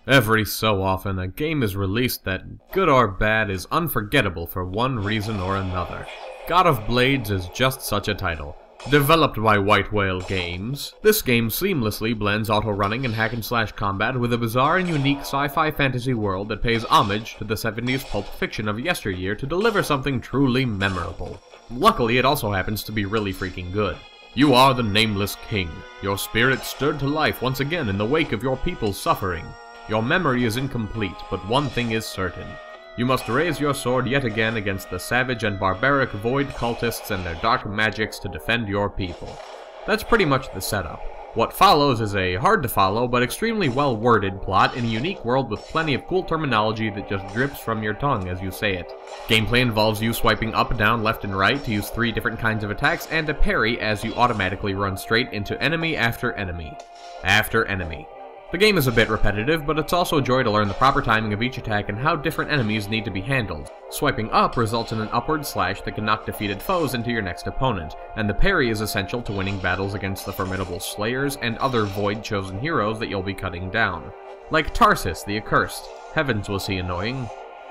Every so often, a game is released that, good or bad, is unforgettable for one reason or another. God of Blades is just such a title. Developed by White Whale Games, this game seamlessly blends auto-running and hack-and-slash combat with a bizarre and unique sci-fi fantasy world that pays homage to the 70s pulp fiction of yesteryear to deliver something truly memorable. Luckily, it also happens to be really freaking good. You are the nameless king. Your spirit stirred to life once again in the wake of your people's suffering. Your memory is incomplete, but one thing is certain. You must raise your sword yet again against the savage and barbaric void cultists and their dark magics to defend your people. That's pretty much the setup. What follows is a hard-to-follow but extremely well-worded plot in a unique world with plenty of cool terminology that just drips from your tongue as you say it. Gameplay involves you swiping up, down, left, and right to use 3 different kinds of attacks and a parry as you automatically run straight into enemy after enemy. After enemy. The game is a bit repetitive, but it's also a joy to learn the proper timing of each attack and how different enemies need to be handled. Swiping up results in an upward slash that can knock defeated foes into your next opponent, and the parry is essential to winning battles against the formidable slayers and other void-chosen heroes that you'll be cutting down. Like Tarsus the Accursed. Heavens was he annoying.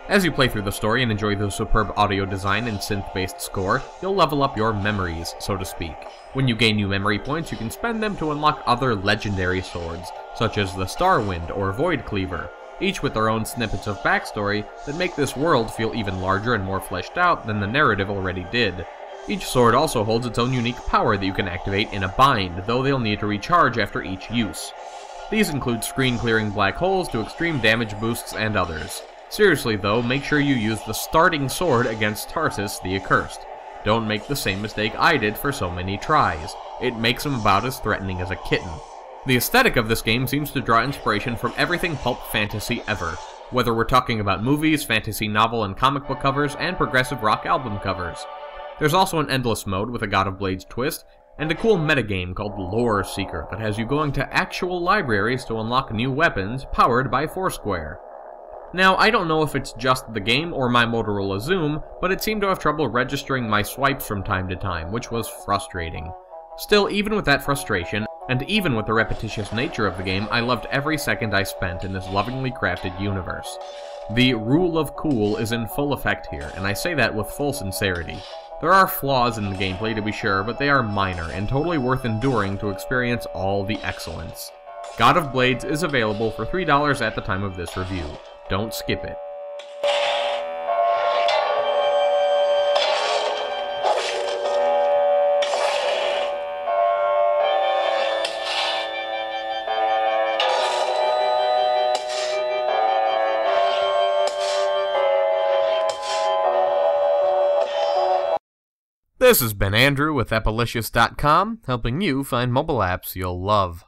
As you play through the story and enjoy the superb audio design and synth-based score, you'll level up your memories, so to speak. When you gain new memory points, you can spend them to unlock other legendary swords, such as the Starwind or Void Cleaver, each with their own snippets of backstory that make this world feel even larger and more fleshed out than the narrative already did. Each sword also holds its own unique power that you can activate in a bind, though they'll need to recharge after each use. These include screen-clearing black holes to extreme damage boosts and others. Seriously though, make sure you use the starting sword against Tarsus the Accursed. Don't make the same mistake I did for so many tries. It makes him about as threatening as a kitten. The aesthetic of this game seems to draw inspiration from everything pulp fantasy ever, whether we're talking about movies, fantasy novel and comic book covers, and progressive rock album covers. There's also an endless mode with a God of Blades twist, and a cool metagame called Lore Seeker that has you going to actual libraries to unlock new weapons powered by Foursquare. Now, I don't know if it's just the game or my Motorola Zoom, but it seemed to have trouble registering my swipes from time to time, which was frustrating. Still, even with that frustration, and even with the repetitious nature of the game, I loved every second I spent in this lovingly crafted universe. The rule of cool is in full effect here, and I say that with full sincerity. There are flaws in the gameplay to be sure, but they are minor and totally worth enduring to experience all the excellence. God of Blades is available for $3 at the time of this review. Don't skip it. This has been Andrew with Appolicious.com, helping you find mobile apps you'll love.